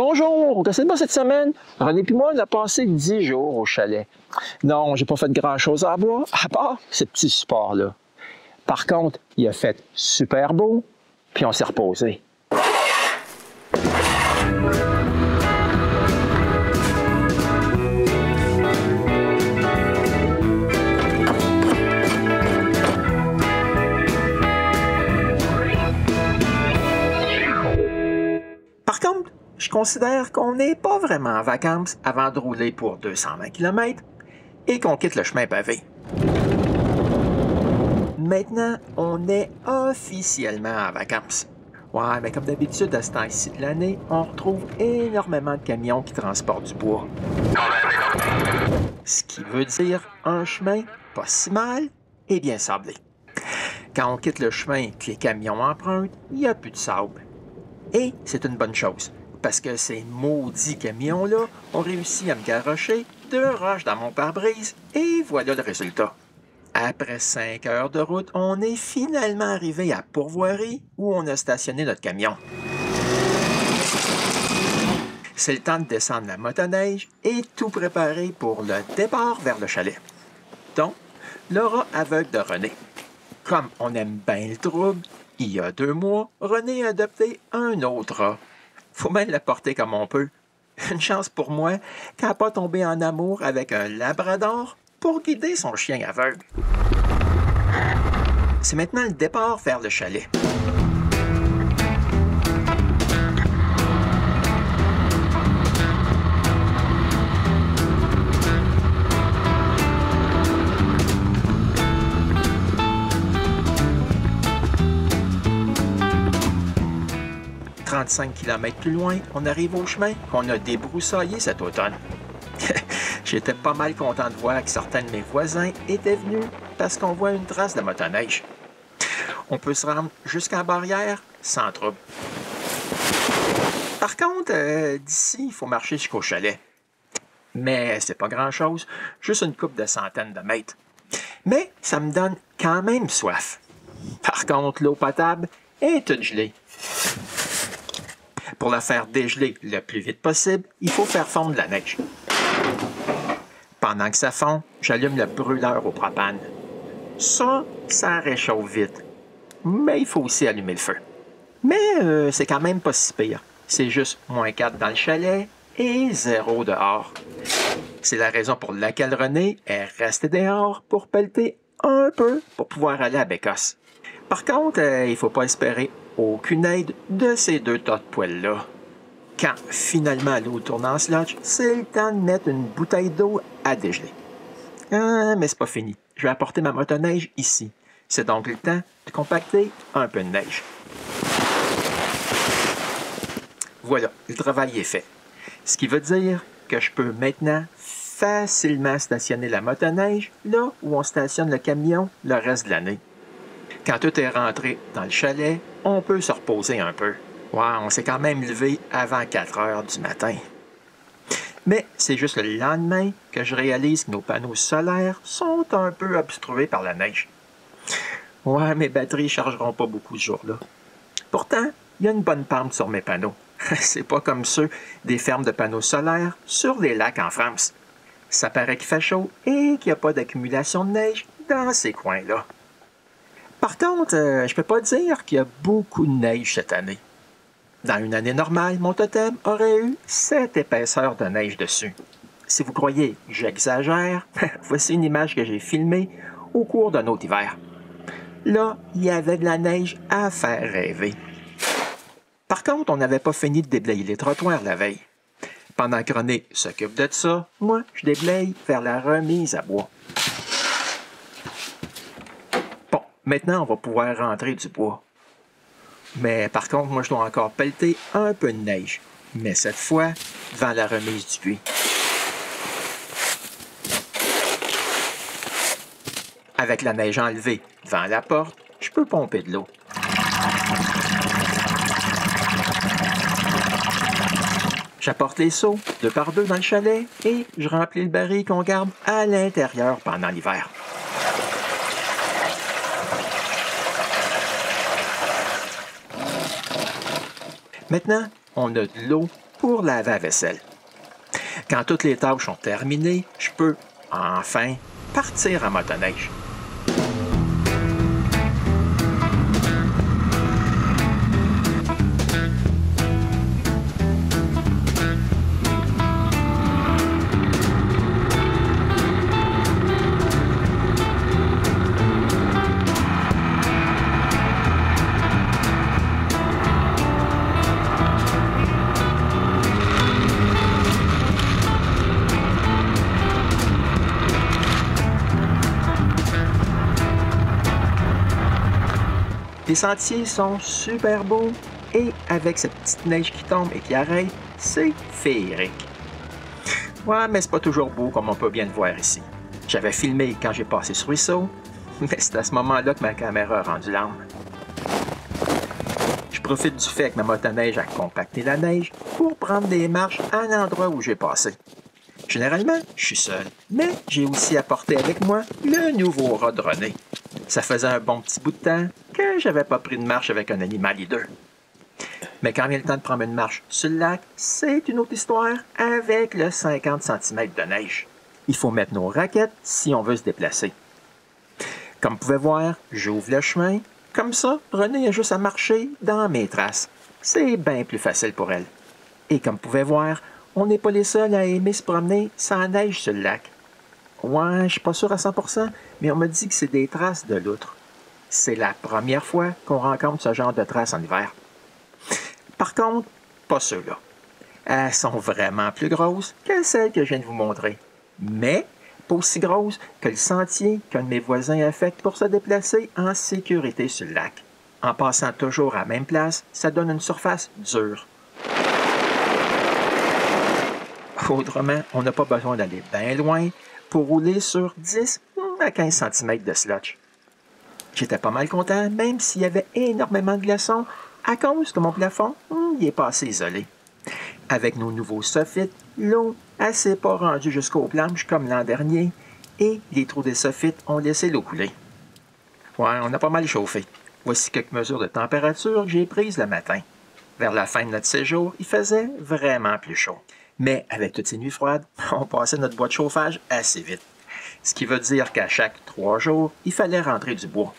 Bonjour, qu'est-ce que c'est cette semaine? René et moi, on a passé 10 jours au chalet. Non, j'ai pas fait grand-chose à bois, à part ce petit support-là. Par contre, il a fait super beau, puis on s'est reposé. Par contre, je considère qu'on n'est pas vraiment en vacances avant de rouler pour 220 km et qu'on quitte le chemin pavé. Maintenant, on est officiellement en vacances. Ouais, mais comme d'habitude, à ce temps-ci de l'année, on retrouve énormément de camions qui transportent du bois. Ce qui veut dire un chemin pas si mal et bien sablé. Quand on quitte le chemin que les camions empruntent, il n'y a plus de sable. Et c'est une bonne chose, parce que ces maudits camions-là ont réussi à me garrocher 2 roches dans mon pare-brise, et voilà le résultat. Après 5 heures de route, on est finalement arrivé à Pourvoirie, où on a stationné notre camion. C'est le temps de descendre la motoneige et tout préparer pour le départ vers le chalet. Donc, le rat aveugle de René. Comme on aime bien le trouble, il y a 2 mois, René a adopté un autre rat. Faut même le porter comme on peut. Une chance pour moi qu'elle n'a pas tombé en amour avec un labrador pour guider son chien aveugle. C'est maintenant le départ vers le chalet. « 35 km plus loin, on arrive au chemin qu'on a débroussaillé cet automne. J'étais pas mal content de voir que certains de mes voisins étaient venus parce qu'on voit une trace de motoneige. On peut se rendre jusqu'à la barrière sans trouble. Par contre, d'ici, il faut marcher jusqu'au chalet. Mais c'est pas grand-chose, juste une couple de centaines de mètres. Mais ça me donne quand même soif. Par contre, l'eau potable est toute gelée. Pour la faire dégeler le plus vite possible, il faut faire fondre la neige. Pendant que ça fond, j'allume le brûleur au propane. Ça réchauffe vite. Mais il faut aussi allumer le feu. Mais c'est quand même pas si pire. C'est juste -4 dans le chalet et 0 dehors. C'est la raison pour laquelle René est resté dehors pour pelleter un peu pour pouvoir aller à Bécosse. Par contre, il ne faut pas espérer aucune aide de ces 2 tas de poêles-là. Quand finalement l'eau tourne en sludge, c'est le temps de mettre une bouteille d'eau à dégeler. Mais c'est pas fini. Je vais apporter ma motoneige ici. C'est donc le temps de compacter un peu de neige. Voilà, le travail est fait. Ce qui veut dire que je peux maintenant facilement stationner la motoneige là où on stationne le camion le reste de l'année. Quand tout est rentré dans le chalet, on peut se reposer un peu. Ouais, on s'est quand même levé avant 4 heures du matin. Mais c'est juste le lendemain que je réalise que nos panneaux solaires sont un peu obstrués par la neige. Ouais, mes batteries ne chargeront pas beaucoup ce jour-là. Pourtant, il y a une bonne pente sur mes panneaux. C'est pas comme ceux des fermes de panneaux solaires sur les lacs en France. Ça paraît qu'il fait chaud et qu'il n'y a pas d'accumulation de neige dans ces coins-là. Par contre, je peux pas dire qu'il y a beaucoup de neige cette année. Dans une année normale, mon totem aurait eu 7 épaisseurs de neige dessus. Si vous croyez que j'exagère, voici une image que j'ai filmée au cours d'un autre hiver. Là, il y avait de la neige à faire rêver. Par contre, on n'avait pas fini de déblayer les trottoirs la veille. Pendant que René s'occupe de ça, moi, je déblaye vers la remise à bois. Bon, maintenant, on va pouvoir rentrer du bois. Mais par contre, moi, je dois encore pelleter un peu de neige. Mais cette fois, devant la remise du puits. Avec la neige enlevée devant la porte, je peux pomper de l'eau. J'apporte les seaux 2 par 2 dans le chalet et je remplis le baril qu'on garde à l'intérieur pendant l'hiver. Maintenant, on a de l'eau pour laver la vaisselle. Quand toutes les tâches sont terminées, je peux, enfin, partir en motoneige. Les sentiers sont super beaux et avec cette petite neige qui tombe et qui arrête, c'est féerique. Ouais, mais c'est pas toujours beau comme on peut bien le voir ici. J'avais filmé quand j'ai passé ce ruisseau, mais c'est à ce moment-là que ma caméra a rendu l'âme. Je profite du fait que ma motoneige a compacté la neige pour prendre des marches à l'endroit où j'ai passé. Généralement, je suis seul, mais j'ai aussi apporté avec moi le nouveau rat de René. Ça faisait un bon petit bout de temps que j'avais pas pris de marche avec un animal hideux. Mais quand vient le temps de prendre une marche sur le lac, c'est une autre histoire avec le 50 cm de neige. Il faut mettre nos raquettes si on veut se déplacer. Comme vous pouvez voir, j'ouvre le chemin. Comme ça, René a juste à marcher dans mes traces. C'est bien plus facile pour elle. Et comme vous pouvez voir, on n'est pas les seuls à aimer se promener sans neige sur le lac. Ouais, je suis pas sûr à 100%, mais on me dit que c'est des traces de loutre. C'est la première fois qu'on rencontre ce genre de traces en hiver. Par contre, pas ceux-là. Elles sont vraiment plus grosses que celles que je viens de vous montrer. Mais pas aussi grosses que le sentier qu'un de mes voisins a fait pour se déplacer en sécurité sur le lac. En passant toujours à la même place, ça donne une surface dure. Autrement, on n'a pas besoin d'aller bien loin pour rouler sur 10 à 15 cm de slotch. J'étais pas mal content, même s'il y avait énormément de glaçons, à cause que mon plafond, il est pas assez isolé. Avec nos nouveaux soffites, l'eau, elle s'est pas rendue jusqu'aux planches comme l'an dernier, et les trous des soffites ont laissé l'eau couler. Ouais, on a pas mal chauffé. Voici quelques mesures de température que j'ai prises le matin. Vers la fin de notre séjour, il faisait vraiment plus chaud. Mais avec toutes ces nuits froides, on passait notre bois de chauffage assez vite. Ce qui veut dire qu'à chaque 3 jours, il fallait rentrer du bois.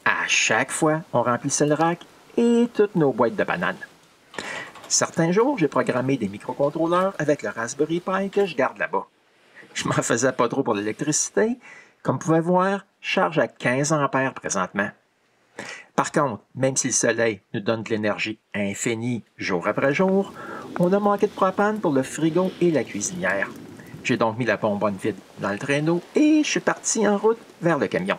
À chaque fois, on remplissait le rack et toutes nos boîtes de bananes. Certains jours, j'ai programmé des microcontrôleurs avec le Raspberry Pi que je garde là-bas. Je m'en faisais pas trop pour l'électricité. Comme vous pouvez voir, je charge à 15 ampères présentement. Par contre, même si le soleil nous donne de l'énergie infinie jour après jour, on a manqué de propane pour le frigo et la cuisinière. J'ai donc mis la bonbonne vide dans le traîneau et je suis parti en route vers le camion.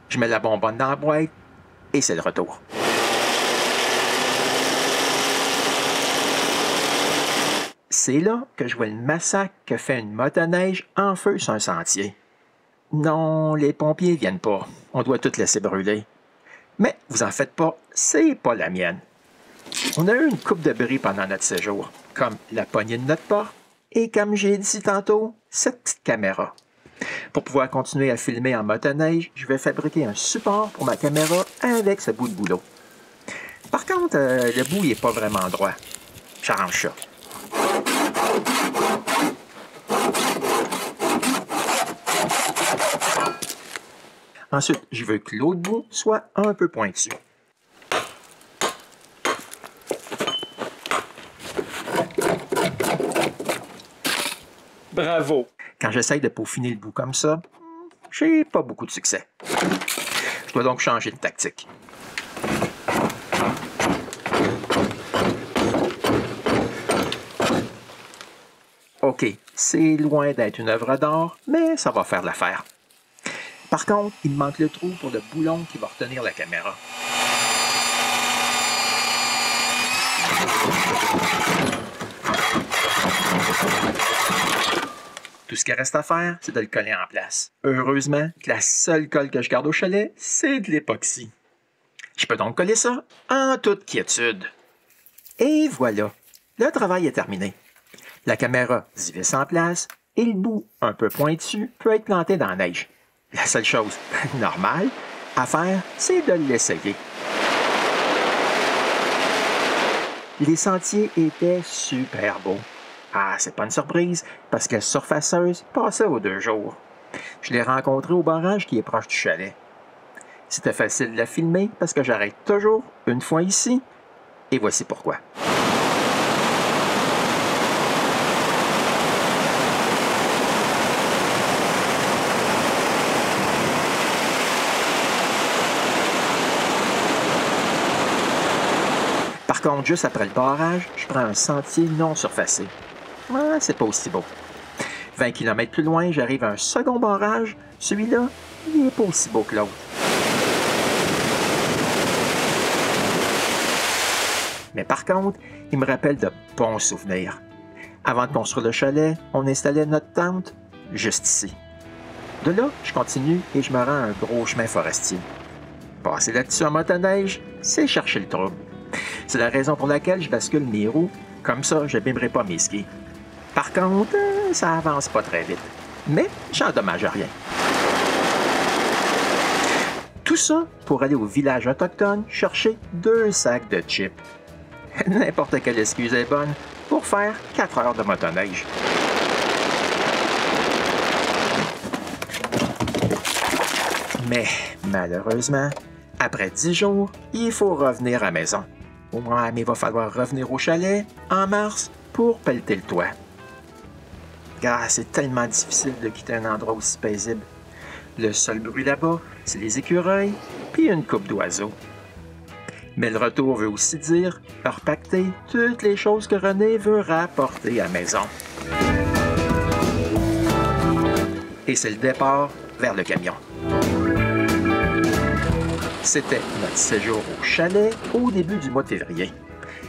Je mets la bonbonne dans la boîte et c'est le retour. C'est là que je vois le massacre que fait une motoneige en feu sur un sentier. Non, les pompiers viennent pas. On doit tout laisser brûler. Mais vous en faites pas, c'est pas la mienne. On a eu une coupe de bris pendant notre séjour, comme la poignée de notre porte et comme j'ai dit tantôt, cette petite caméra. Pour pouvoir continuer à filmer en motoneige, je vais fabriquer un support pour ma caméra avec ce bout de boulot. Par contre, le bout n'est pas vraiment droit. J'arrange ça. Ensuite, je veux que l'autre bout soit un peu pointu. Bravo! Quand j'essaye de peaufiner le bout comme ça, j'ai pas beaucoup de succès. Je dois donc changer de tactique. OK, c'est loin d'être une œuvre d'art, mais ça va faire l'affaire. Par contre, il me manque le trou pour le boulon qui va retenir la caméra. Tout ce qu'il reste à faire, c'est de le coller en place. Heureusement, la seule colle que je garde au chalet, c'est de l'époxy. Je peux donc coller ça en toute quiétude. Et voilà, le travail est terminé. La caméra se visse en place et le bout un peu pointu peut être planté dans la neige. La seule chose normale à faire, c'est de l'essayer. Les sentiers étaient super beaux. Ah, c'est pas une surprise, parce que la surfaceuse passait aux 2 jours. Je l'ai rencontré au barrage qui est proche du chalet. C'était facile de la filmer parce que j'arrête toujours une fois ici, et voici pourquoi. Par contre, juste après le barrage, je prends un sentier non surfacé. Ah, c'est pas aussi beau. 20 km plus loin, j'arrive à un second barrage. Celui-là, il n'est pas aussi beau que l'autre. Mais par contre, il me rappelle de bons souvenirs. Avant de construire le chalet, on installait notre tente juste ici. De là, je continue et je me rends à un gros chemin forestier. Passer là-dessus en motoneige, c'est chercher le trouble. C'est la raison pour laquelle je bascule mes roues. Comme ça, je n'abîmerai pas mes skis. Par contre, ça avance pas très vite. Mais j'endommage rien. Tout ça pour aller au village autochtone chercher 2 sacs de chips. N'importe quelle excuse est bonne pour faire 4 heures de motoneige. Mais malheureusement, après 10 jours, il faut revenir à la maison. Ouais, mais il va falloir revenir au chalet en mars pour pelleter le toit. Ah, c'est tellement difficile de quitter un endroit aussi paisible. Le seul bruit là-bas, c'est les écureuils puis une coupe d'oiseaux. Mais le retour veut aussi dire repacter toutes les choses que René veut rapporter à la maison. Et c'est le départ vers le camion. C'était notre séjour au chalet au début du mois de février.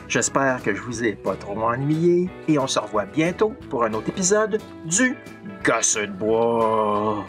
J'espère que je vous ai pas trop ennuyé et on se revoit bientôt pour un autre épisode du Gosseux de bois.